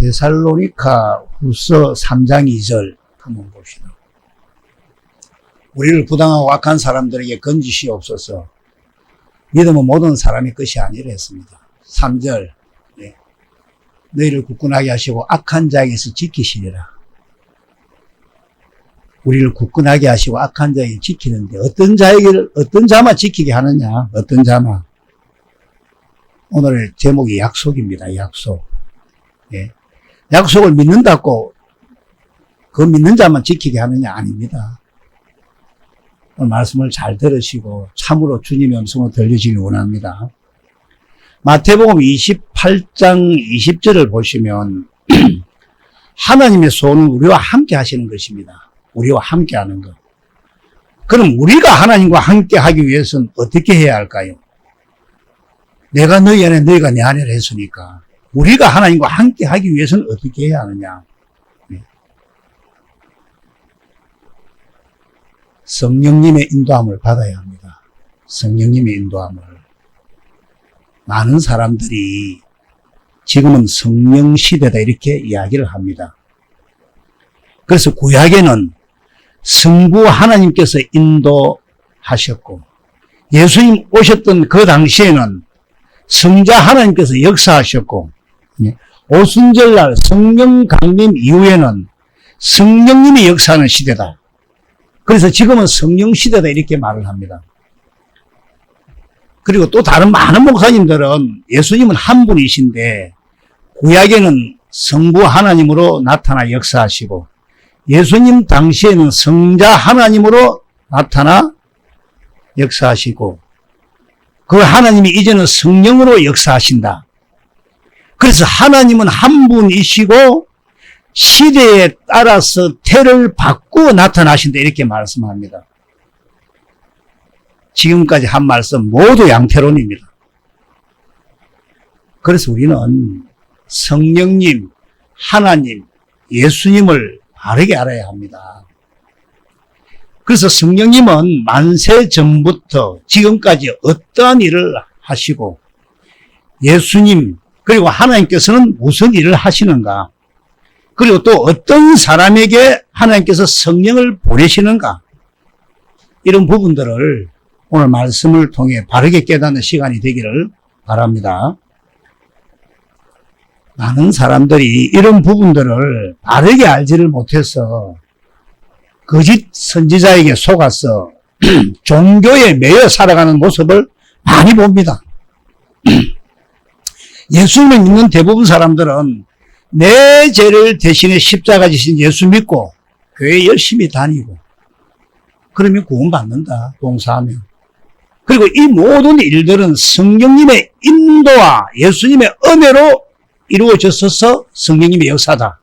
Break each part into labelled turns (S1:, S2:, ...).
S1: 데살로니가 후서 3장 2절 한번 봅시다. 우리를 부당하고 악한 사람들에게 건지시옵소서. 믿음은 모든 사람의 것이 아니라 했습니다. 3절 너희를 굳건하게 하시고 악한 자에게서 지키시리라. 우리를 굳건하게 하시고 악한 자에게 지키는데 어떤 자만 지키게 하느냐? 어떤 자만? 오늘 제목이 약속입니다. 약속. 약속을 믿는다고 그 믿는 자만 지키게 하느냐? 아닙니다. 오늘 말씀을 잘 들으시고 참으로 주님의 음성을 들려주길 원합니다. 마태복음 28장 20절을 보시면 하나님의 손은 우리와 함께 하시는 것입니다. 우리와 함께 하는 것. 그럼 우리가 하나님과 함께 하기 위해서는 어떻게 해야 할까요? 내가 너희 안에 너희가 내 안에 했으니까 우리가 하나님과 함께 하기 위해서는 어떻게 해야 하느냐? 성령님의 인도함을 받아야 합니다. 성령님의 인도함을. 많은 사람들이 지금은 성령 시대다 이렇게 이야기를 합니다. 그래서 구약에는 성부 하나님께서 인도하셨고 예수님 오셨던 그 당시에는 성자 하나님께서 역사하셨고 오순절날 성령 강림 이후에는 성령님이 역사하는 시대다. 그래서 지금은 성령 시대다 이렇게 말을 합니다. 그리고 또 다른 많은 목사님들은 예수님은 한 분이신데 구약에는 성부 하나님으로 나타나 역사하시고 예수님 당시에는 성자 하나님으로 나타나 역사하시고 그 하나님이 이제는 성령으로 역사하신다. 그래서 하나님은 한 분이시고 시대에 따라서 태를 바꾸어 나타나신다 이렇게 말씀합니다. 지금까지 한 말씀 모두 양태론입니다. 그래서 우리는 성령님, 하나님, 예수님을 바르게 알아야 합니다. 그래서 성령님은 만세 전부터 지금까지 어떠한 일을 하시고 예수님 그리고 하나님께서는 무슨 일을 하시는가? 그리고 또 어떤 사람에게 하나님께서 성령을 보내시는가? 이런 부분들을 오늘 말씀을 통해 바르게 깨닫는 시간이 되기를 바랍니다. 많은 사람들이 이런 부분들을 바르게 알지를 못해서 거짓 선지자에게 속아서 종교에 매여 살아가는 모습을 많이 봅니다. 예수님을 믿는 대부분 사람들은 내 죄를 대신에 십자가 지신 예수 믿고 교회 열심히 다니고 그러면 구원받는다. 봉사하면. 그리고 이 모든 일들은 성령님의 인도와 예수님의 은혜로 이루어졌어서 성령님의 역사다.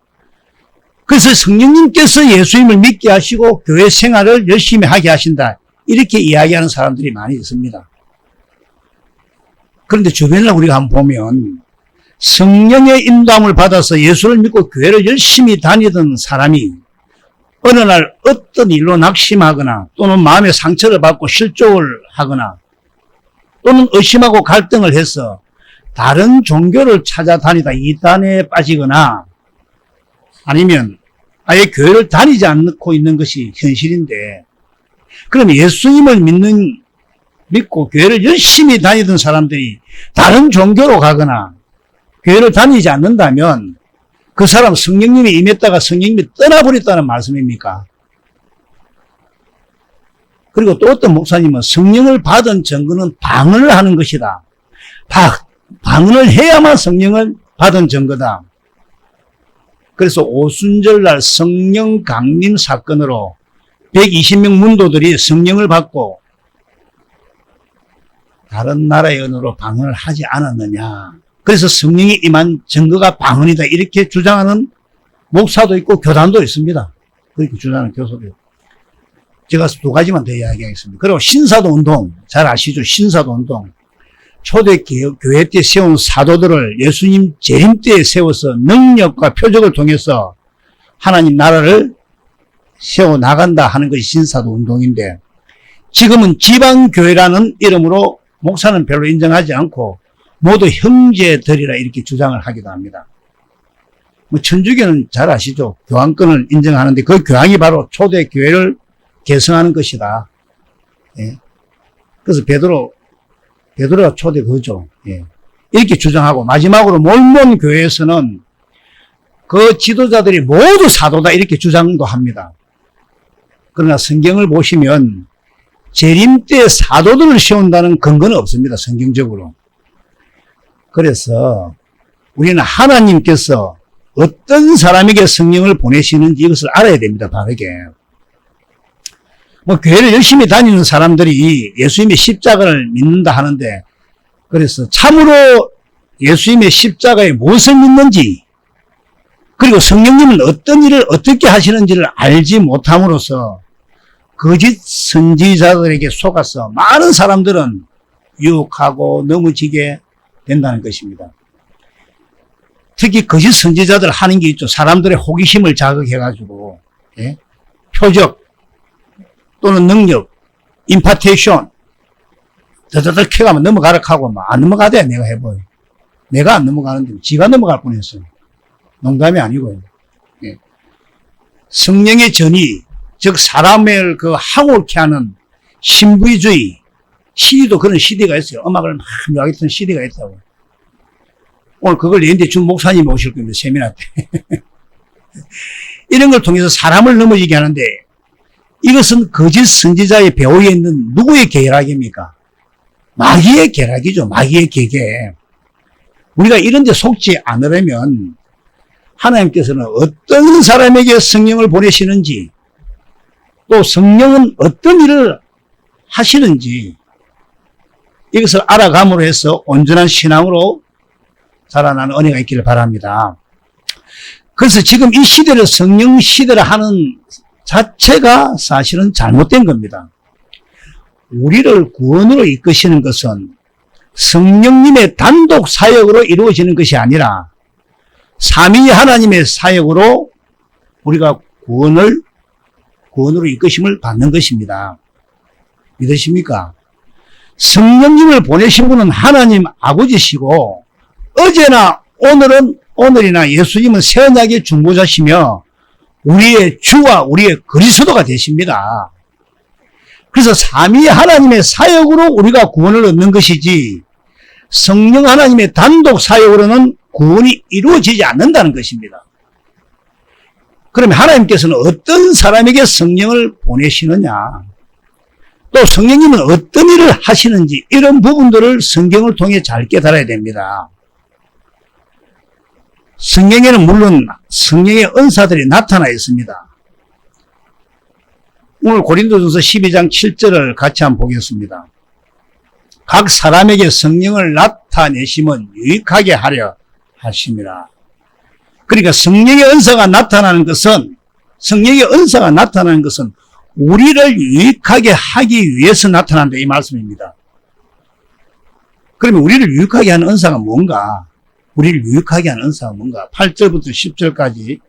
S1: 그래서 성령님께서 예수님을 믿게 하시고 교회 생활을 열심히 하게 하신다. 이렇게 이야기하는 사람들이 많이 있습니다. 그런데 주변을 우리가 한번 보면 성령의 인도함을 받아서 예수를 믿고 교회를 열심히 다니던 사람이 어느 날 어떤 일로 낙심하거나 또는 마음의 상처를 받고 실족을 하거나 또는 의심하고 갈등을 해서 다른 종교를 찾아다니다 이단에 빠지거나 아니면 아예 교회를 다니지 않고 있는 것이 현실인데 그럼 예수님을 믿고 교회를 열심히 다니던 사람들이 다른 종교로 가거나 교회를 다니지 않는다면 그 사람 성령님이 임했다가 성령님이 떠나버렸다는 말씀입니까? 그리고 또 어떤 목사님은 성령을 받은 증거는 방언을 하는 것이다. 방언을 해야만 성령을 받은 증거다. 그래서 오순절날 성령 강림 사건으로 120명 문도들이 성령을 받고 다른 나라의 언어로 방언을 하지 않았느냐. 그래서 성령이 임한 증거가 방언이다. 이렇게 주장하는 목사도 있고 교단도 있습니다. 그렇게 주장하는 교사도 있고. 제가 두 가지만 더 이야기하겠습니다. 그리고 신사도 운동, 잘 아시죠? 신사도 운동. 초대 교회 때 세운 사도들을 예수님 재림 때에 세워서 능력과 표적을 통해서 하나님 나라를 세워나간다 하는 것이 신사도 운동인데 지금은 지방교회라는 이름으로 목사는 별로 인정하지 않고 모두 형제들이라 이렇게 주장을 하기도 합니다. 뭐 천주교는 잘 아시죠? 교황권을 인정하는데 그 교황이 바로 초대 교회를 개성하는 것이다. 예. 그래서 베드로가 초대 그거죠. 예. 이렇게 주장하고 마지막으로 몰몬 교회에서는 그 지도자들이 모두 사도다 이렇게 주장도 합니다. 그러나 성경을 보시면 재림 때 사도들을 세운다는 근거는 없습니다. 성경적으로. 그래서 우리는 하나님께서 어떤 사람에게 성령을 보내시는지 이것을 알아야 됩니다. 바르게. 뭐 교회를 열심히 다니는 사람들이 예수님의 십자가를 믿는다 하는데 그래서 참으로 예수님의 십자가에 무엇을 믿는지 그리고 성령님은 어떤 일을 어떻게 하시는지를 알지 못함으로써 거짓 선지자들에게 속아서 많은 사람들은 유혹하고 넘어지게 된다는 것입니다. 특히 거짓 선지자들 하는 게 있죠. 사람들의 호기심을 자극해가지고 예? 표적 또는 능력, 임파테이션 더더더 켜가면 넘어가라 하고 막 안 넘어가대 내가 해봐요. 내가 안 넘어가는데 지가 넘어갈 뻔했어요. 농담이 아니고요. 예. 성령의 전이 즉 사람을 그 항올케 하는 신부주의 CD도 그런 CD가 있어요. 음악을 막 묘하게 듣는 CD가 있다고. 오늘 그걸 내는데 준 목사님이 오실 겁니다. 세미나 때. 이런 걸 통해서 사람을 넘어지게 하는데 이것은 거짓 선지자의 배후에 있는 누구의 계략입니까? 마귀의 계략이죠. 마귀의 계계. 우리가 이런 데 속지 않으려면 하나님께서는 어떤 사람에게 성령을 보내시는지 또 성령은 어떤 일을 하시는지 이것을 알아감으로 해서 온전한 신앙으로 자라나는 은혜가 있기를 바랍니다. 그래서 지금 이 시대를 성령 시대를 하는 자체가 사실은 잘못된 겁니다. 우리를 구원으로 이끄시는 것은 성령님의 단독 사역으로 이루어지는 것이 아니라 삼위 하나님의 사역으로 우리가 구원으로 이끄심을 받는 것입니다. 믿으십니까? 성령님을 보내신 분은 하나님 아버지시고 어제나 오늘이나 예수님은 새 언약의 중보자시며 우리의 주와 우리의 그리스도가 되십니다. 그래서 삼위 하나님의 사역으로 우리가 구원을 얻는 것이지 성령 하나님의 단독 사역으로는 구원이 이루어지지 않는다는 것입니다. 그러면 하나님께서는 어떤 사람에게 성령을 보내시느냐 또 성령님은 어떤 일을 하시는지 이런 부분들을 성경을 통해 잘 깨달아야 됩니다. 성경에는 물론 성령의 은사들이 나타나 있습니다. 오늘 고린도전서 12장 7절을 같이 한번 보겠습니다. 각 사람에게 성령을 나타내심은 유익하게 하려 하심이라. 그러니까 성령의 은사가 나타나는 것은 우리를 유익하게 하기 위해서 나타난다 이 말씀입니다. 그러면 우리를 유익하게 하는 은사가 뭔가? 우리를 유익하게 하는 은사가 뭔가? 8절부터 10절까지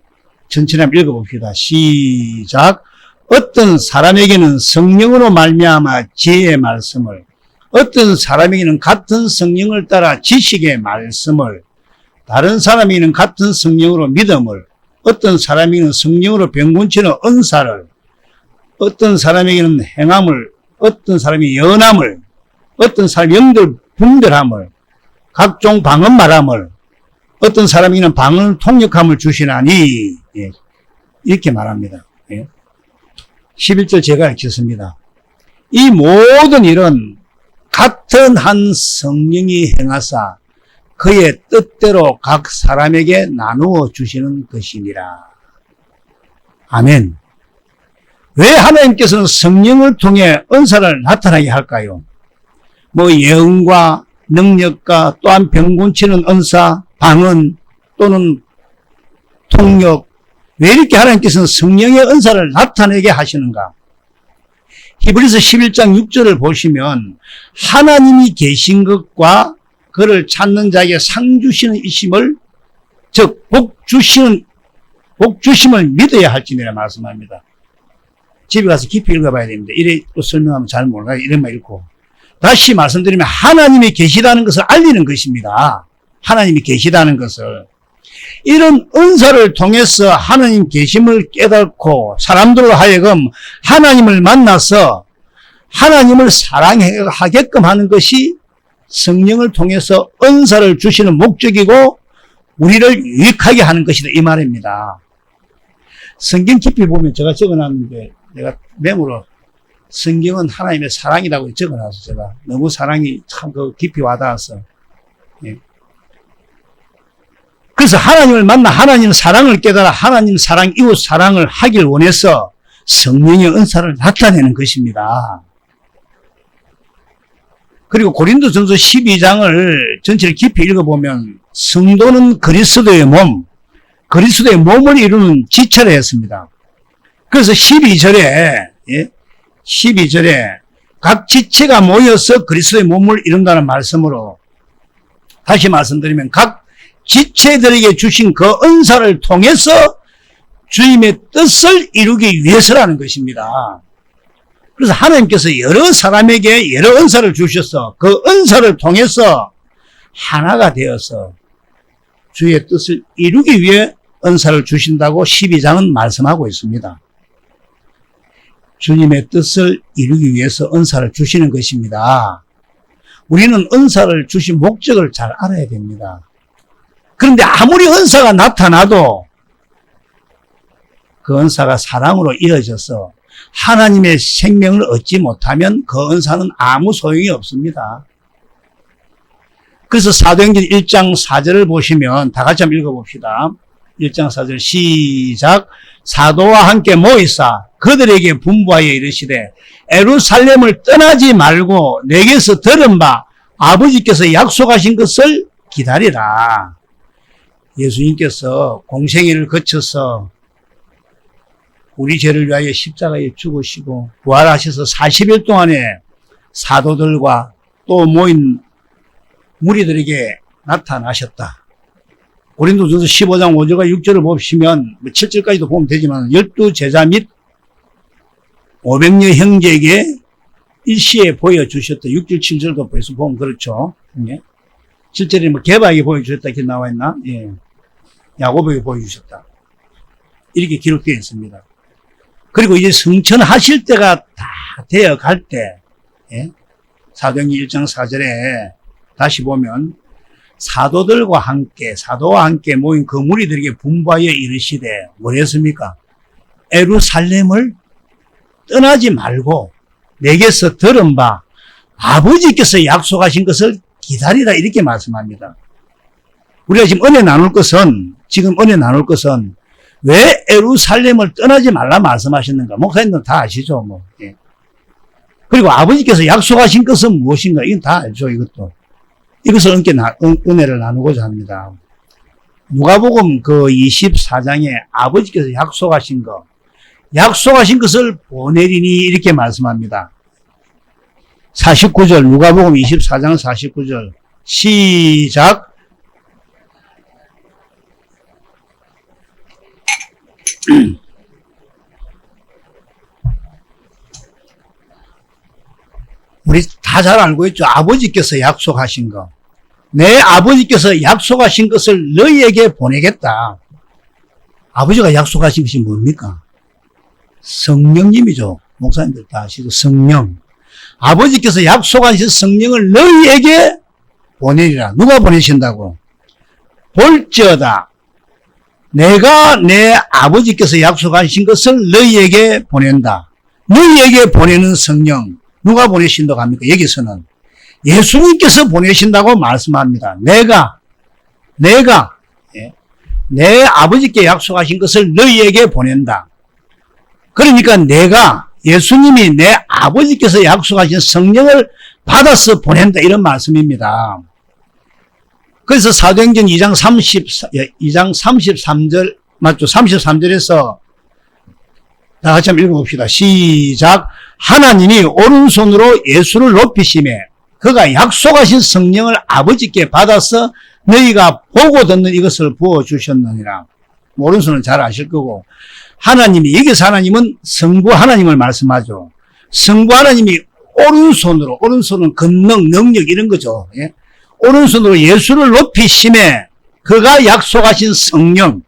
S1: 전체를 한번 읽어봅시다. 시작. 어떤 사람에게는 성령으로 말미암아 지혜의 말씀을, 어떤 사람에게는 같은 성령을 따라 지식의 말씀을, 다른 사람에게는 같은 성령으로 믿음을, 어떤 사람에게는 성령으로 병곤치는 은사를, 어떤 사람에게는 행함을, 어떤 사람이 연함을, 어떤 사람이 영들 분별함을, 각종 방언 말함을, 어떤 사람에게는 방언 통역함을 주시나니, 예, 이렇게 말합니다. 예. 11절 제가 읽겠습니다. 이 모든 일은 같은 한 성령이 행하사 그의 뜻대로 각 사람에게 나누어 주시는 것이니라. 아멘. 왜 하나님께서는 성령을 통해 은사를 나타나게 할까요? 뭐 예언과 능력과 또한 병곤치는 은사, 방언 또는 통역, 왜 이렇게 하나님께서는 성령의 은사를 나타내게 하시는가? 히브리서 11장 6절을 보시면 하나님이 계신 것과 그를 찾는 자에게 상 주시는 이심을, 즉 복 주심을 믿어야 할지니라 말씀합니다. 집에 가서 깊이 읽어봐야 됩니다. 이래 또 설명하면 잘 몰라요. 이런만 읽고. 다시 말씀드리면 하나님이 계시다는 것을 알리는 것입니다. 하나님이 계시다는 것을. 이런 은사를 통해서 하나님 계심을 깨닫고 사람들로 하여금 하나님을 만나서 하나님을 사랑하게끔 하는 것이 성령을 통해서 은사를 주시는 목적이고 우리를 유익하게 하는 것이다 이 말입니다. 성경 깊이 보면 제가 적어놨는데 내가 메모로 성경은 하나님의 사랑이라고 적어놨어요. 제가 너무 사랑이 참 깊이 와닿아서. 예. 그래서 하나님을 만나 하나님 사랑을 깨달아 하나님 사랑, 이웃 사랑을 하길 원해서 성령의 은사를 나타내는 것입니다. 그리고 고린도전서 12장을 전체를 깊이 읽어보면 성도는 그리스도의 몸, 그리스도의 몸을 이루는 지체를 했습니다. 그래서 12절에 12절에 각 지체가 모여서 그리스도의 몸을 이룬다는 말씀으로 다시 말씀드리면 각 지체들에게 주신 그 은사를 통해서 주님의 뜻을 이루기 위해서라는 것입니다. 그래서 하나님께서 여러 사람에게 여러 은사를 주셔서 그 은사를 통해서 하나가 되어서 주의 뜻을 이루기 위해 은사를 주신다고 12장은 말씀하고 있습니다. 주님의 뜻을 이루기 위해서 은사를 주시는 것입니다. 우리는 은사를 주신 목적을 잘 알아야 됩니다. 그런데 아무리 은사가 나타나도 그 은사가 사랑으로 이어져서 하나님의 생명을 얻지 못하면 그 은사는 아무 소용이 없습니다. 그래서 사도행전 1장 4절을 보시면 다 같이 한번 읽어봅시다. 1장 4절 시작. 사도와 함께 모이사 그들에게 분부하여 이르시되 예루살렘을 떠나지 말고 내게서 들은 바 아버지께서 약속하신 것을 기다리라. 예수님께서 공생애를 거쳐서 우리 죄를 위하여 십자가에 죽으시고 부활하셔서 40일 동안에 사도들과 또 모인 무리들에게 나타나셨다. 고린도전서 15장 5절과 6절을 보시면 7절까지도 보면 되지만 12제자 및 500여 형제에게 일시에 보여주셨다. 6절 7절도 벌써 보면 그렇죠. 7절에 뭐 개바에게 보여주셨다 이렇게 나와 있나? 예. 야고보에게 보여주셨다. 이렇게 기록되어 있습니다. 그리고 이제 성천하실 때가 다 되어 갈 때, 예? 사도행전 1장 4절에 다시 보면 사도와 함께 모인 그 무리들에게 분부하여 이르시되 뭐랬습니까? 예루살렘을 떠나지 말고 내게서 들은 바 아버지께서 약속하신 것을 기다리라 이렇게 말씀합니다. 우리가 지금 은혜 나눌 것은 왜 예루살렘을 떠나지 말라 말씀하셨는가? 목사님들 다 아시죠? 뭐. 예. 그리고 아버지께서 약속하신 것은 무엇인가? 이건 다 알죠, 이것도. 이것을 은혜를 나누고자 합니다. 누가복음 그 24장에 아버지께서 약속하신 것을 보내리니 이렇게 말씀합니다. 49절, 누가복음 24장 49절, 시작. 우리 다 잘 알고 있죠. 아버지께서 약속하신 것. 내 아버지께서 약속하신 것을 너희에게 보내겠다. 아버지가 약속하신 것이 뭡니까? 성령님이죠. 목사님들 다 아시죠? 성령. 아버지께서 약속하신 성령을 너희에게 보내리라. 누가 보내신다고? 볼지어다. 내가 내 아버지께서 약속하신 것을 너희에게 보낸다. 너희에게 보내는 성령. 누가 보내신다고 합니까? 여기서는 예수님께서 보내신다고 말씀합니다. 내가 내 아버지께 약속하신 것을 너희에게 보낸다. 그러니까 예수님이 내 아버지께서 약속하신 성령을 받아서 보낸다 이런 말씀입니다. 그래서 사도행전 2장 33절 맞죠? 33절에서 다 같이 한번 읽어봅시다. 시작. 하나님이 오른손으로 예수를 높이시매 그가 약속하신 성령을 아버지께 받아서 너희가 보고 듣는 이것을 부어주셨느니라. 오른손은 잘 아실 거고 하나님이 여기서 하나님은 성부 하나님을 말씀하죠. 성부 하나님이 오른손은 권능, 능력 이런 거죠. 예? 오른손으로 예수를 높이심에 그가 약속하신 성령,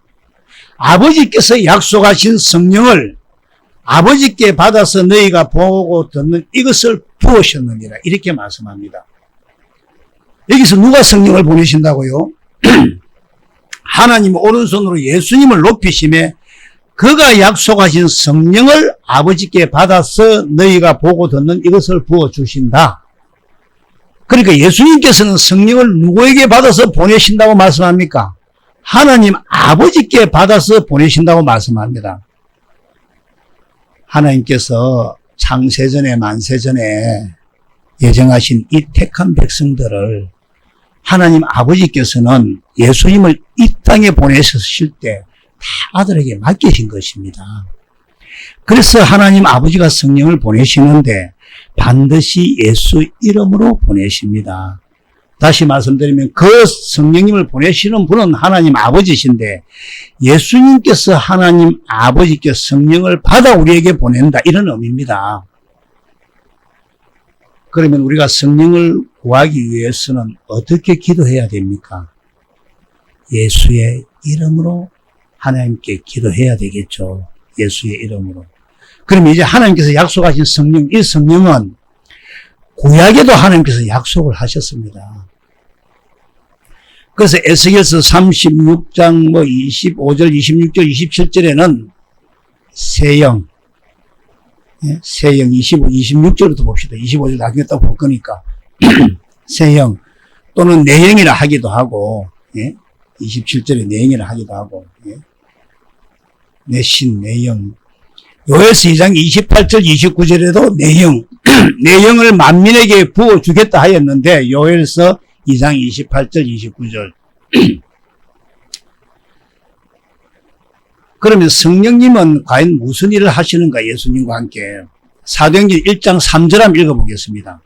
S1: 아버지께서 약속하신 성령을 아버지께 받아서 너희가 보고 듣는 이것을 부으셨느니라. 이렇게 말씀합니다. 여기서 누가 성령을 보내신다고요? 하나님 오른손으로 예수님을 높이심에 그가 약속하신 성령을 아버지께 받아서 너희가 보고 듣는 이것을 부어주신다. 그러니까 예수님께서는 성령을 누구에게 받아서 보내신다고 말씀합니까? 하나님 아버지께 받아서 보내신다고 말씀합니다. 하나님께서 창세전에 만세전에 예정하신 이 택한 백성들을 하나님 아버지께서는 예수님을 이 땅에 보내셨을 때 다 아들에게 맡기신 것입니다. 그래서 하나님 아버지가 성령을 보내시는데 반드시 예수 이름으로 보내십니다. 다시 말씀드리면 그 성령님을 보내시는 분은 하나님 아버지신데 예수님께서 하나님 아버지께 성령을 받아 우리에게 보낸다, 이런 의미입니다. 그러면 우리가 성령을 구하기 위해서는 어떻게 기도해야 됩니까? 예수의 이름으로 하나님께 기도해야 되겠죠. 예수의 이름으로. 그럼 이제 하나님께서 약속하신 성령, 이 성령은 구약에도 하나님께서 약속을 하셨습니다. 그래서 에스겔서 36장 25절, 26절, 27절에는 새영, 새영 26절부터 봅시다. 25절 나중에 또 볼 거니까. 새영 또는 내영이라 하기도 하고, 27절에 내영이라 하기도 하고, 내신, 내영. 요엘서 2장 28절, 29절에도 내영, 내영을 만민에게 부어주겠다 하였는데, 요엘서 2장 28절, 29절. 그러면 성령님은 과연 무슨 일을 하시는가, 예수님과 함께? 사도행전 1장 3절 한번 읽어보겠습니다.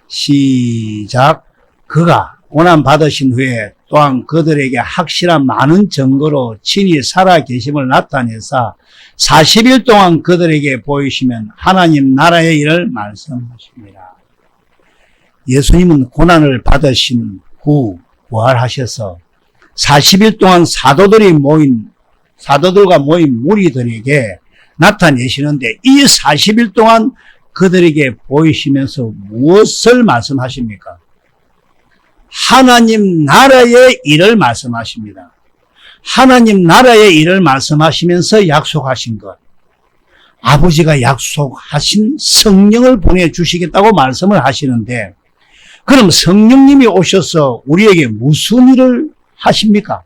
S1: 시작. 그가 고난 받으신 후에 또한 그들에게 확실한 많은 증거로 친히 살아 계심을 나타내사 40일 동안 그들에게 보이시면 하나님 나라의 일을 말씀하십니다. 예수님은 고난을 받으신 후 부활하셔서 40일 동안 사도들과 모인 무리들에게 나타내시는데 이 40일 동안 그들에게 보이시면서 무엇을 말씀하십니까? 하나님 나라의 일을 말씀하십니다. 하나님 나라의 일을 말씀하시면서 약속하신 것, 아버지가 약속하신 성령을 보내주시겠다고 말씀을 하시는데, 그럼 성령님이 오셔서 우리에게 무슨 일을 하십니까?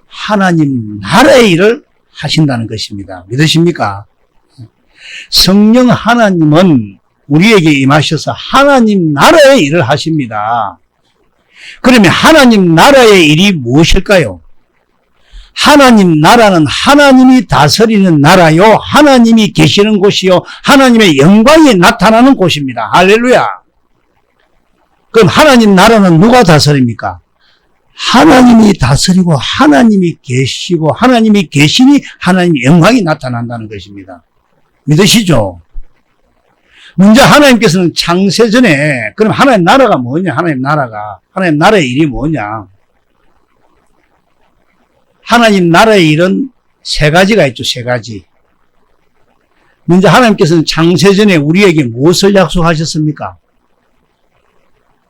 S1: 하나님 나라의 일을 하신다는 것입니다. 믿으십니까? 성령 하나님은 우리에게 임하셔서 하나님 나라의 일을 하십니다. 그러면 하나님 나라의 일이 무엇일까요? 하나님 나라는 하나님이 다스리는 나라요, 하나님이 계시는 곳이요, 하나님의 영광이 나타나는 곳입니다. 할렐루야. 그럼 하나님 나라는 누가 다스립니까? 하나님이 다스리고 하나님이 계시고 하나님이 계시니 하나님의 영광이 나타난다는 것입니다. 믿으시죠? 먼저 하나님께서는 창세전에, 그럼 하나님 나라가 뭐냐? 하나님 나라의 일이 뭐냐? 하나님 나라의 일은 세 가지가 있죠, 세 가지. 먼저 하나님께서는 창세전에 우리에게 무엇을 약속하셨습니까?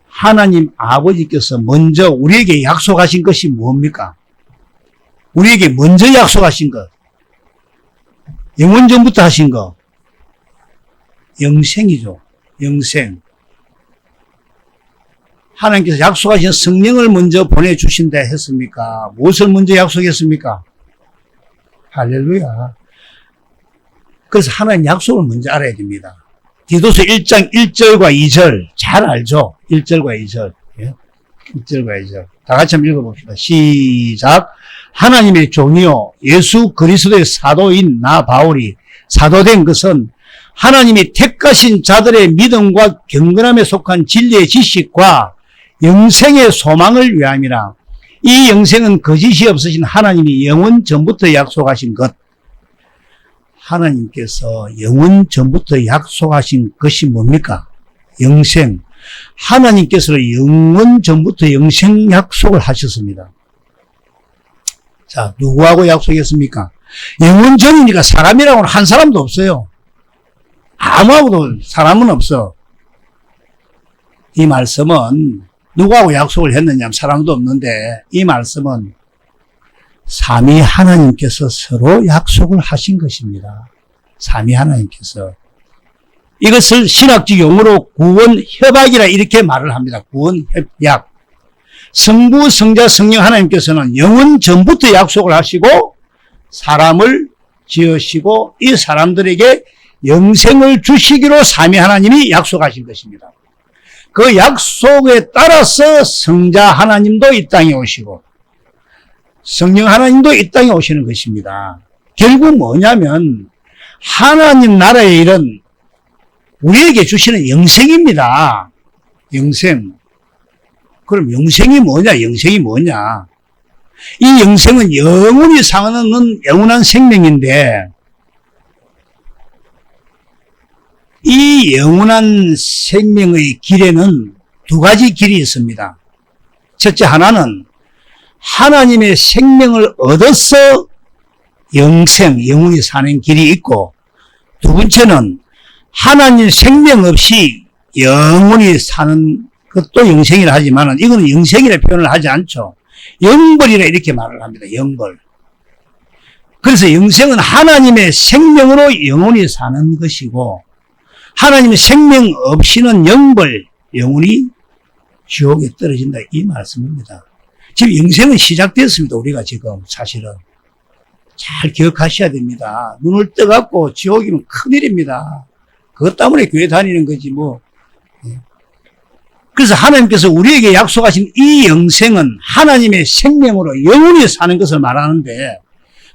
S1: 하나님 아버지께서 먼저 우리에게 약속하신 것이 뭡니까? 우리에게 먼저 약속하신 것. 영원전부터 하신 것. 영생이죠. 영생. 하나님께서 약속하신 성령을 먼저 보내주신다 했습니까? 무엇을 먼저 약속했습니까? 할렐루야. 그래서 하나님 약속을 먼저 알아야 됩니다. 디도서 1장 1절과 2절 잘 알죠? 1절과 2절. 1절과 2절. 다 같이 한번 읽어봅시다. 시작. 하나님의 종이요 예수 그리스도의 사도인 나 바울이 사도된 것은 하나님이 택하신 자들의 믿음과 경건함에 속한 진리의 지식과 영생의 소망을 위함이라. 이 영생은 거짓이 없으신 하나님이 영원 전부터 약속하신 것. 하나님께서 영원 전부터 약속하신 것이 뭡니까? 영생. 하나님께서 영원 전부터 영생 약속을 하셨습니다. 자, 누구하고 약속했습니까? 영원 전이니까 사람이라고는 한 사람도 없어요. 아무하고도 사람은 없어. 이 말씀은 누구하고 약속을 했느냐? 사람도 없는데 이 말씀은 삼위 하나님께서 서로 약속을 하신 것입니다. 삼위 하나님께서. 이것을 신학적 용어로 구원협약이라 이렇게 말을 합니다. 구원협약. 성부, 성자, 성령 하나님께서는 영원 전부터 약속을 하시고 사람을 지으시고 이 사람들에게 영생을 주시기로 삼위 하나님이 약속하신 것입니다. 그 약속에 따라서 성자 하나님도 이 땅에 오시고 성령 하나님도 이 땅에 오시는 것입니다. 결국 뭐냐면 하나님 나라의 일은 우리에게 주시는 영생입니다. 영생. 그럼 영생이 뭐냐? 영생이 뭐냐? 이 영생은 영원히 사는 영원한 생명인데 이 영원한 생명의 길에는 두 가지 길이 있습니다. 첫째 하나는 하나님의 생명을 얻어서 영생, 영원히 사는 길이 있고 두 번째는 하나님 생명 없이 영원히 사는 것도 영생이라 하지만 이거는 영생이라 표현을 하지 않죠. 영벌이라 이렇게 말을 합니다. 영벌. 그래서 영생은 하나님의 생명으로 영원히 사는 것이고 하나님의 생명 없이는 영벌, 영원히 지옥에 떨어진다 이 말씀입니다. 지금 영생은 시작됐습니다. 우리가 지금 사실은. 잘 기억하셔야 됩니다. 눈을 떠갖고 지옥이면 큰일입니다. 그것 때문에 교회 다니는 거지 뭐. 그래서 하나님께서 우리에게 약속하신 이 영생은 하나님의 생명으로 영원히 사는 것을 말하는데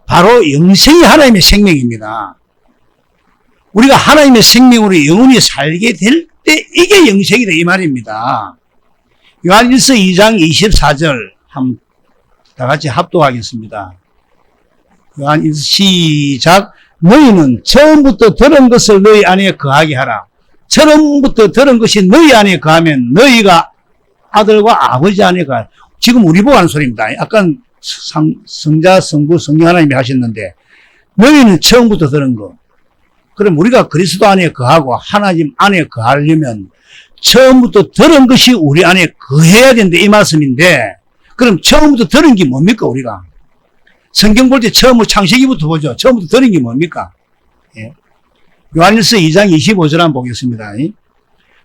S1: 바로 영생이 하나님의 생명입니다. 우리가 하나님의 생명으로 영원히 살게 될 때 이게 영생이다 이 말입니다. 요한일서 2장 24절 한번 다 같이 합독하겠습니다. 요한일서 시작. 너희는 처음부터 들은 것을 너희 안에 거하게 하라. 처음부터 들은 것이 너희 안에 거하면 너희가 아들과 아버지 안에 거하라. 지금 우리 보고 하는 소리입니다. 아까 성자, 성부, 성령 하나님이 하셨는데 너희는 처음부터 들은 거. 그럼 우리가 그리스도 안에 거하고 하나님 안에 거하려면 처음부터 들은 것이 우리 안에 거해야 된다 이 말씀인데 그럼 처음부터 들은 게 뭡니까 우리가? 성경 볼 때 처음으로 창세기부터 보죠. 처음부터 들은 게 뭡니까? 예. 요한일서 2장 25절 한번 보겠습니다.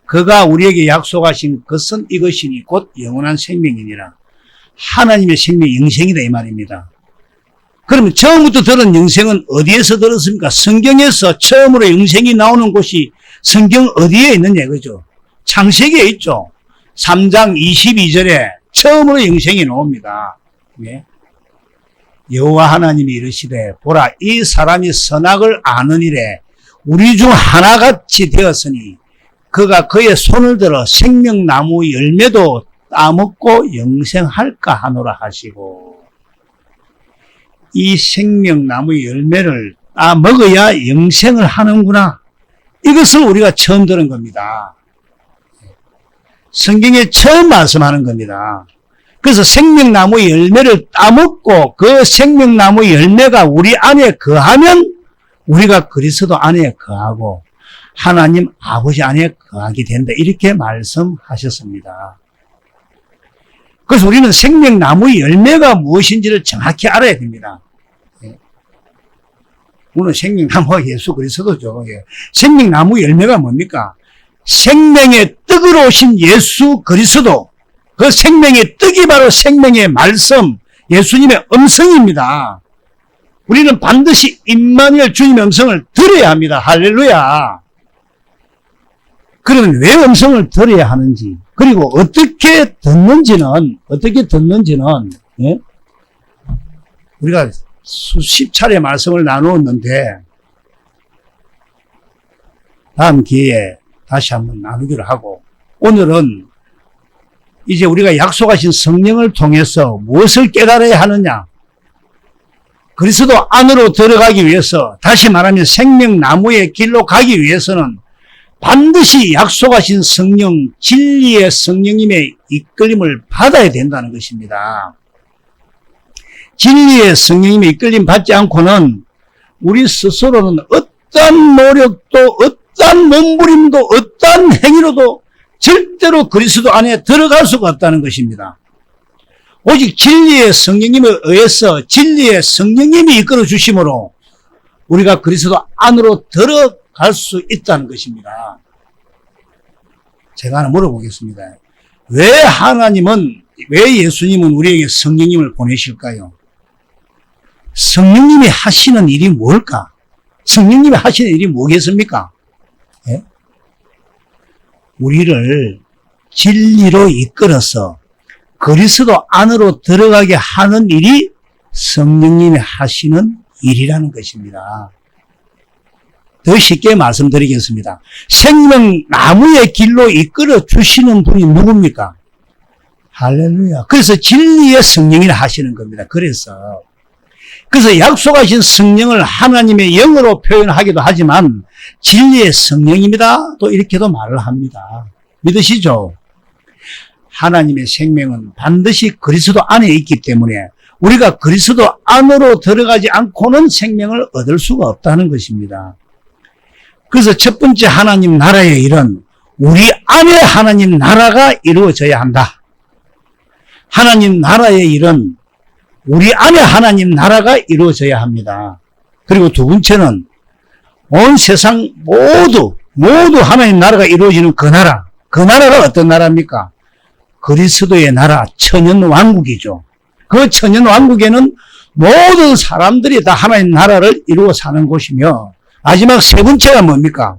S1: 그가 우리에게 약속하신 것은 이것이니 곧 영원한 생명이니라. 하나님의 생명 영생이다 이 말입니다. 그러면 처음부터 들은 영생은 어디에서 들었습니까? 성경에서 처음으로 영생이 나오는 곳이 성경 어디에 있느냐 이거죠. 창세기에 있죠. 3장 22절에 처음으로 영생이 나옵니다. 네. 여호와 하나님이 이르시되 보라 이 사람이 선악을 아는 일에 우리 중 하나같이 되었으니 그가 그의 손을 들어 생명나무 열매도 따먹고 영생할까 하노라 하시고 이 생명나무 열매를 따먹어야 영생을 하는구나. 이것을 우리가 처음 들은 겁니다. 성경에 처음 말씀하는 겁니다. 그래서 생명나무 열매를 따먹고 그 생명나무 열매가 우리 안에 거하면 우리가 그리스도 안에 거하고 하나님 아버지 안에 거하게 된다. 이렇게 말씀하셨습니다. 그래서 우리는 생명나무 열매가 무엇인지를 정확히 알아야 됩니다. 물론 생명나무가 예수 그리스도죠. 생명나무 열매가 뭡니까? 생명의 떡으로 오신 예수 그리스도. 그 생명의 떡이 바로 생명의 말씀, 예수님의 음성입니다. 우리는 반드시 임마누엘 주님의 음성을 들어야 합니다. 할렐루야. 그러면 왜 음성을 들어야 하는지, 그리고 어떻게 듣는지는 예? 우리가 수십 차례 말씀을 나누었는데 다음 기회에 다시 한번 나누기로 하고 오늘은 이제 우리가 약속하신 성령을 통해서 무엇을 깨달아야 하느냐? 그리스도 안으로 들어가기 위해서 다시 말하면 생명나무의 길로 가기 위해서는 반드시 약속하신 성령, 진리의 성령님의 이끌림을 받아야 된다는 것입니다. 진리의 성령님의 이끌림 받지 않고는 우리 스스로는 어떠한 노력도, 어떠한 몸부림도, 어떠한 행위로도 절대로 그리스도 안에 들어갈 수가 없다는 것입니다. 오직 진리의 성령님에 의해서 진리의 성령님이 이끌어 주심으로 우리가 그리스도 안으로 들어갈 수 있다는 것입니다. 제가 하나 물어보겠습니다. 왜 예수님은 우리에게 성령님을 보내실까요? 성령님이 하시는 일이 뭘까? 성령님이 하시는 일이 뭐겠습니까? 예? 우리를 진리로 이끌어서 그리스도 안으로 들어가게 하는 일이 성령님이 하시는 일이라는 것입니다. 더 쉽게 말씀드리겠습니다. 생명나무의 길로 이끌어 주시는 분이 누굽니까? 할렐루야. 그래서 진리의 성령이라 하시는 겁니다. 그래서 약속하신 성령을 하나님의 영으로 표현하기도 하지만 진리의 성령입니다. 또 이렇게도 말을 합니다. 믿으시죠? 하나님의 생명은 반드시 그리스도 안에 있기 때문에 우리가 그리스도 안으로 들어가지 않고는 생명을 얻을 수가 없다는 것입니다. 그래서 첫 번째 하나님 나라의 일은 우리 안에 하나님 나라가 이루어져야 한다. 하나님 나라의 일은 우리 안에 하나님 나라가 이루어져야 합니다. 그리고 두 번째는 온 세상 모두 하나님 나라가 이루어지는 그 나라가 어떤 나라입니까? 그리스도의 나라, 천연왕국이죠. 그 천연왕국에는 모든 사람들이 다 하나님 나라를 이루어 사는 곳이며 마지막 세 번째가 뭡니까?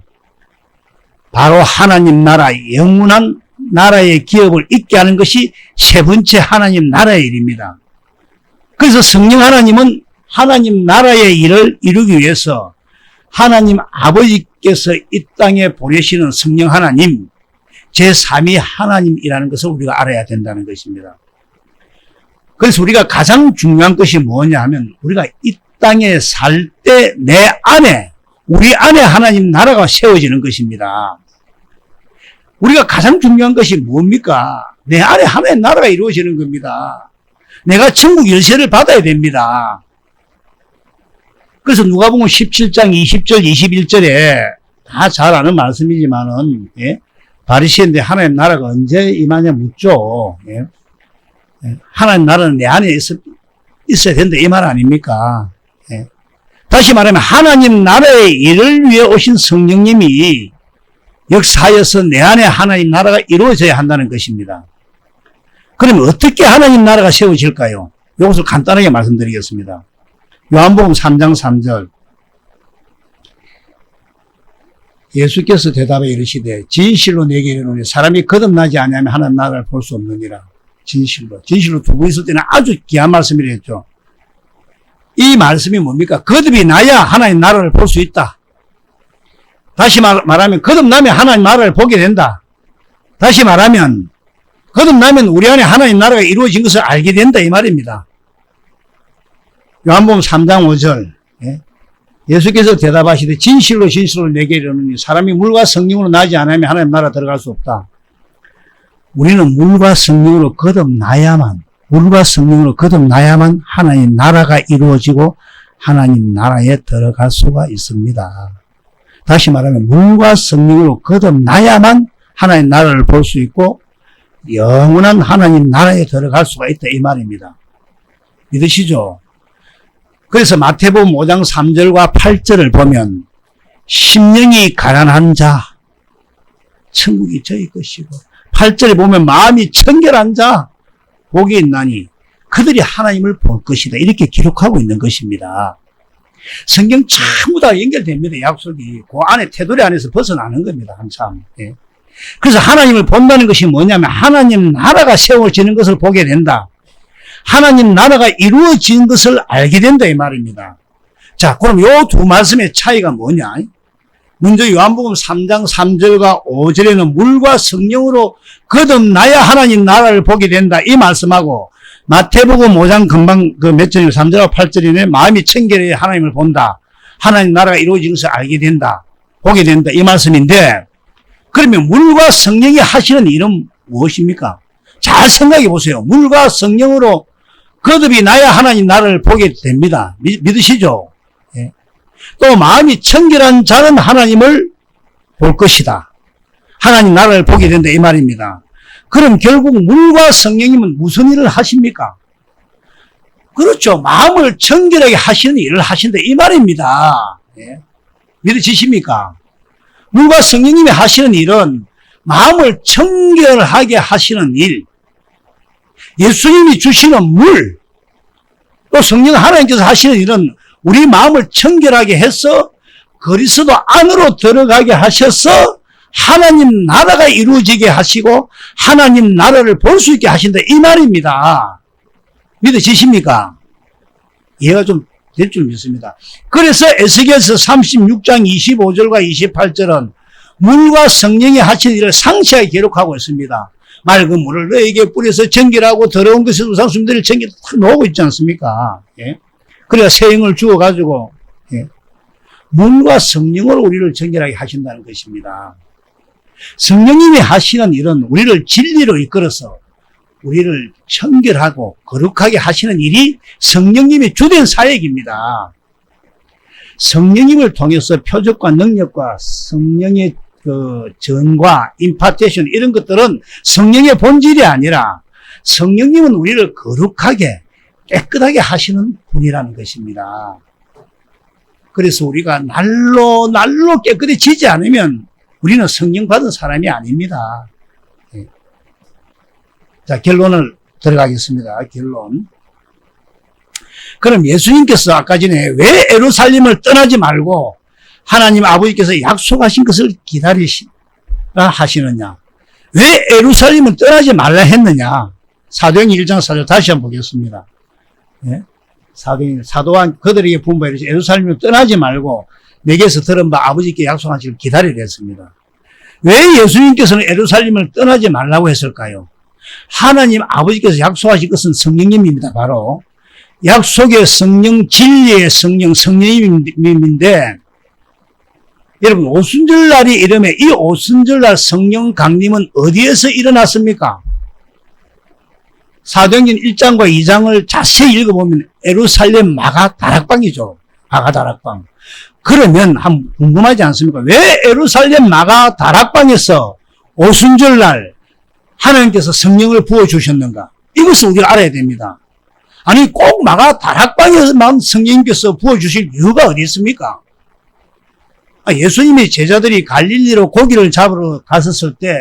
S1: 바로 하나님 나라, 영원한 나라의 기업을 있게 하는 것이 세 번째 하나님 나라의 일입니다. 그래서 성령 하나님은 하나님 나라의 일을 이루기 위해서 하나님 아버지께서 이 땅에 보내시는 성령 하나님, 제3위 하나님이라는 것을 우리가 알아야 된다는 것입니다. 그래서 우리가 가장 중요한 것이 뭐냐 하면 우리가 이 땅에 살 때 우리 안에 하나님 나라가 세워지는 것입니다. 우리가 가장 중요한 것이 뭡니까? 내 안에 하나님 나라가 이루어지는 겁니다. 내가 천국 열쇠를 받아야 됩니다. 그래서 누가복음 17장 20절 21절에 다 잘 아는 말씀이지만은 바리새인들 하나님 나라가 언제 임하냐 묻죠. 하나님 나라는 내 안에 있어야 된다 이 말 아닙니까? 다시 말하면 하나님 나라의 일을 위해 오신 성령님이 역사하여서 내 안에 하나님 나라가 이루어져야 한다는 것입니다. 그러면 어떻게 하나님 나라가 세워질까요? 이것을 간단하게 말씀드리겠습니다. 요한복음 3장 3절 예수께서 대답해 이르시되 진실로 내게 이르노니 사람이 거듭나지 아니하면 하나님 나라를 볼 수 없느니라. 진실로 두 번 있을 때는 아주 귀한 말씀이라 했죠. 이 말씀이 뭡니까? 거듭이 나야 하나님 나라를 볼 수 있다. 다시 말하면 거듭나면 하나님 나라를 보게 된다. 다시 말하면 거듭나면 우리 안에 하나님 나라가 이루어진 것을 알게 된다 이 말입니다. 요한복음 3장 5절 예수께서 대답하시되 진실로 내게 이르노니 사람이 물과 성령으로 나지 않으면 하나님 나라 들어갈 수 없다. 우리는 물과 성령으로 거듭나야만 하나님 나라가 이루어지고 하나님 나라에 들어갈 수가 있습니다. 다시 말하면 물과 성령으로 거듭나야만 하나님 나라를 볼 수 있고 영원한 하나님 나라에 들어갈 수가 있다 이 말입니다. 믿으시죠? 그래서 마태복음 5장 3절과 8절을 보면 심령이 가난한 자 천국이 저희 것이고 8절에 보면 마음이 청결한 자 복이 있나니 그들이 하나님을 볼 것이다 이렇게 기록하고 있는 것입니다. 성경 전부 다 연결됩니다. 약속이 그 안에 테두리 안에서 벗어나는 겁니다. 한참. 그래서 하나님을 본다는 것이 뭐냐면 하나님 나라가 세워지는 것을 보게 된다. 하나님 나라가 이루어진 것을 알게 된다 이 말입니다. 자, 그럼 요 두 말씀의 차이가 뭐냐? 먼저 요한복음 3장 3절과 5절에는 물과 성령으로 거듭나야 하나님 나라를 보게 된다 이 말씀하고 마태복음 5장 금방 몇 절이요 3절과 8절이네 마음이 청결해야 하나님을 본다. 하나님 나라가 이루어진 것을 알게 된다. 보게 된다 이 말씀인데 그러면 물과 성령이 하시는 일은 무엇입니까? 잘 생각해 보세요. 물과 성령으로 거듭이 나야 하나님 나라를 보게 됩니다. 믿으시죠? 예. 또 마음이 청결한 자는 하나님을 볼 것이다. 하나님 나라를 보게 된다 이 말입니다. 그럼 결국 물과 성령님은 무슨 일을 하십니까? 그렇죠. 마음을 청결하게 하시는 일을 하신다 이 말입니다. 예. 믿으시십니까? 물과 성령님이 하시는 일은 마음을 청결하게 하시는 일, 예수님이 주시는 물, 또 성령 하나님께서 하시는 일은 우리 마음을 청결하게 해서 그리스도 안으로 들어가게 하셔서 하나님 나라가 이루어지게 하시고 하나님 나라를 볼 수 있게 하신다 이 말입니다. 믿으시십니까? 이해가 좀 될 줄 믿습니다. 그래서 에스겔서 36장 25절과 28절은 물과 성령이 하시는 일을 상세하게 기록하고 있습니다. 맑은 물을 너에게 뿌려서 정결하고 더러운 것을 우상숭배를 정결 다 놓고 있지 않습니까? 예? 그래야 새 영을 주어가지고 예? 물과 성령으로 우리를 정결하게 하신다는 것입니다. 성령님이 하시는 일은 우리를 진리로 이끌어서 우리를 청결하고 거룩하게 하시는 일이 성령님의 주된 사역입니다. 성령님을 통해서 표적과 능력과 성령의 전과 임파테이션 이런 것들은 성령의 본질이 아니라 성령님은 우리를 거룩하게 깨끗하게 하시는 분이라는 것입니다. 그래서 우리가 날로 깨끗해지지 않으면 우리는 성령 받은 사람이 아닙니다. 자, 결론을 들어가겠습니다. 결론. 그럼 예수님께서 아까 전에 왜 예루살렘을 떠나지 말고 하나님 아버지께서 약속하신 것을 기다리시라 하시느냐? 왜 예루살렘을 떠나지 말라 했느냐? 사도행전 1장 4절 다시 한번 보겠습니다. 예? 사도한 그들에게 분부하여 예루살렘을 떠나지 말고 내게서 들은 바 아버지께 약속하신 것을 기다리라 했습니다. 왜 예수님께서는 예루살렘을 떠나지 말라고 했을까요? 하나님 아버지께서 약속하신 것은 성령님입니다. 바로 약속의 성령, 진리의 성령, 성령님인데 여러분 오순절날이 이름에 이 오순절날 성령 강림은 어디에서 일어났습니까? 사도행전 1장과 2장을 자세히 읽어보면 예루살렘 마가 다락방이죠. 마가 다락방. 그러면 한번 궁금하지 않습니까? 왜 예루살렘 마가 다락방에서 오순절날 하나님께서 성령을 부어주셨는가? 이것을 우리가 알아야 됩니다. 아니 꼭 마가 다락방에서만 성령님께서 부어주실 이유가 어디 있습니까? 예수님의 제자들이 갈릴리로 고기를 잡으러 갔었을 때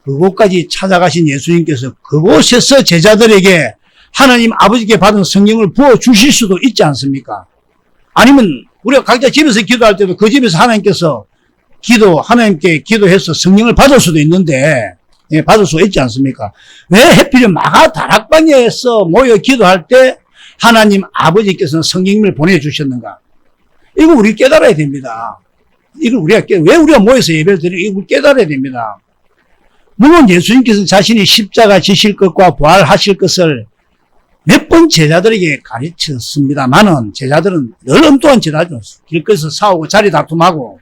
S1: 그곳까지 찾아가신 예수님께서 그곳에서 제자들에게 하나님 아버지께 받은 성령을 부어주실 수도 있지 않습니까? 아니면 우리가 각자 집에서 기도할 때도 그 집에서 하나님께서 하나님께 기도해서 성령을 받을 수도 있는데 예, 받을 수 있지 않습니까? 왜 하필이면 마가 다락방에서 모여 기도할 때 하나님 아버지께서는 성령님을 보내주셨는가? 이거 우리 깨달아야 됩니다. 이걸 왜 우리가 모여서 예배를 드리는 이걸 깨달아야 됩니다. 물론 예수님께서는 자신이 십자가 지실 것과 부활하실 것을 몇 번 제자들에게 가르쳤습니다만은 제자들은 늘 엉뚱한 짓 하죠. 길거리에서 싸우고 자리 다툼하고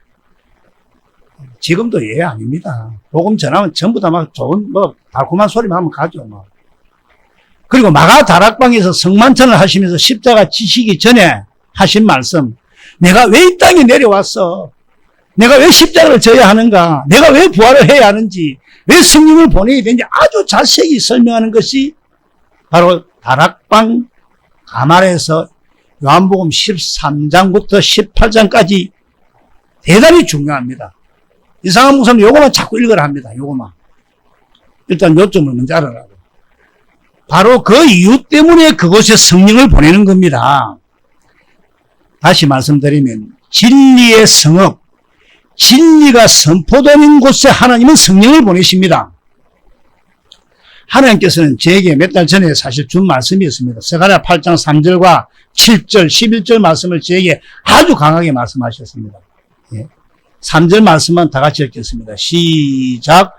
S1: 지금도 예 아닙니다. 복음 전하면 전부 다 막 좋은 달콤한 소리만 하면 가죠. 그리고 마가 다락방에서 성만찬을 하시면서 십자가 지시기 전에 하신 말씀, 내가 왜 이 땅에 내려왔어? 내가 왜 십자가를 져야 하는가? 내가 왜 부활을 해야 하는지, 왜 성령을 보내야 되는지 아주 자세히 설명하는 것이 바로 다락방 가말에서 요한복음 13장부터 18장까지 대단히 중요합니다. 이상한 목사님 요거만 자꾸 읽으라 합니다. 요거만. 일단 요점을 먼저 알아라고. 바로 그 이유 때문에 그곳에 성령을 보내는 겁니다. 다시 말씀드리면 진리의 성읍, 진리가 선포되는 곳에 하나님은 성령을 보내십니다. 하나님께서는 제게 몇 달 전에 사실 준 말씀이 있습니다. 스가랴 8장 3절과 7절, 11절 말씀을 제게 아주 강하게 말씀하셨습니다. 예. 3절 말씀만 다 같이 읽겠습니다. 시작.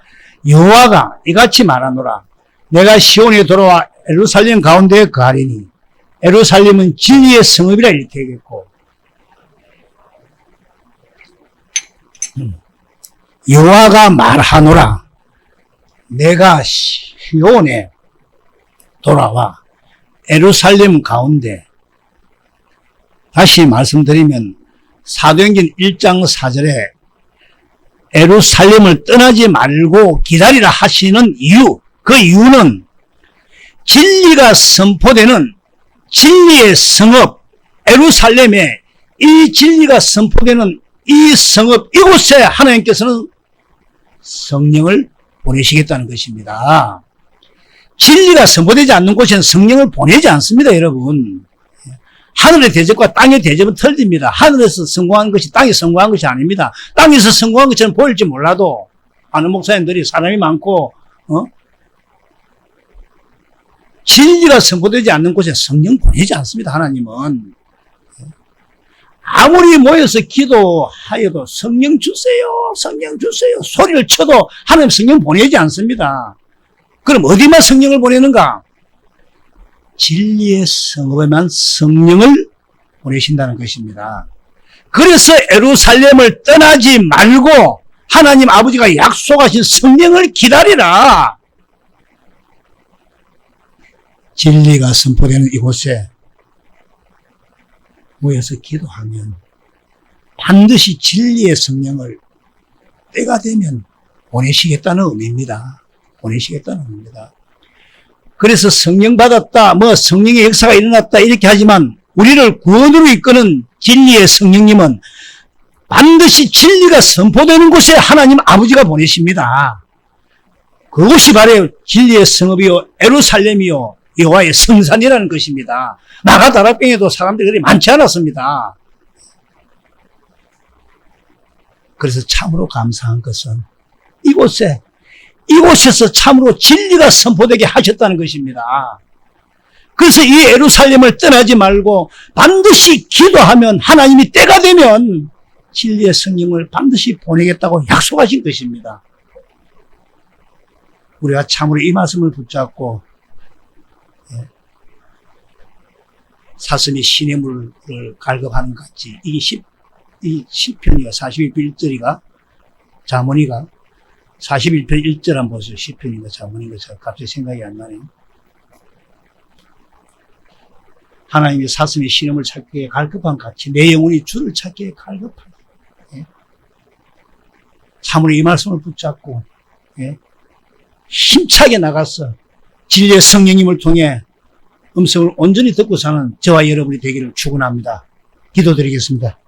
S1: 여호와가 이같이 말하노라. 내가 시온에 돌아와 예루살렘 가운데에 거하리니 예루살렘은 진리의 성읍이라 이렇게 얘기했고 여호와가 말하노라. 내가 시온에 돌아와 예루살렘 가운데, 다시 말씀드리면 사도행전 1장 4절에 예루살렘을 떠나지 말고 기다리라 하시는 이유, 그 이유는 진리가 선포되는 진리의 성읍 예루살렘에, 이 진리가 선포되는 이 성읍 이곳에 하나님께서는 성령을 보내시겠다는 것입니다. 진리가 선포되지 않는 곳에는 성령을 보내지 않습니다, 여러분. 하늘의 대접과 땅의 대접은 틀립니다. 하늘에서 성공한 것이 땅에 성공한 것이 아닙니다. 땅에서 성공한 것처럼 보일지 몰라도 아는 목사님들이 사람이 많고 진리가 선포되지 않는 곳에 성령 보내지 않습니다. 하나님은 아무리 모여서 기도하여도 성령 주세요, 성령 주세요 소리를 쳐도 하나님 성령 보내지 않습니다. 그럼 어디만 성령을 보내는가? 진리의 성읍에만 성령을 보내신다는 것입니다. 그래서 예루살렘을 떠나지 말고 하나님 아버지가 약속하신 성령을 기다리라. 진리가 선포되는 이곳에 모여서 기도하면 반드시 진리의 성령을 때가 되면 보내시겠다는 의미입니다. 보내시겠다는 의미입니다. 그래서 성령 받았다, 성령의 역사가 일어났다 이렇게 하지만 우리를 구원으로 이끄는 진리의 성령님은 반드시 진리가 선포되는 곳에 하나님 아버지가 보내십니다. 그것이 바로 진리의 성읍이요 예루살렘이요 여호와의 성산이라는 것입니다. 나가다락방에도 사람들이 그리 많지 않았습니다. 그래서 참으로 감사한 것은 이곳에서 참으로 진리가 선포되게 하셨다는 것입니다. 그래서 이 예루살렘을 떠나지 말고 반드시 기도하면 하나님이 때가 되면 진리의 성령을 반드시 보내겠다고 약속하신 것입니다. 우리가 참으로 이 말씀을 붙잡고 사슴이 시냇물을 갈급하는 것 같이 이 시편이가 41편 1절이가 자문이가 41편 1절 한번 보세요. 시편인가 자문인가 갑자기 생각이 안 나네요. 하나님이 사슴이 시냇을 찾기에 갈급한 같이 내 영혼이 주를 찾기에 갈급하다. 참으로 이 말씀을 붙잡고 힘차게 나가서 진리의 성령님을 통해 음성을 온전히 듣고 사는 저와 여러분이 되기를 축원합니다. 기도드리겠습니다.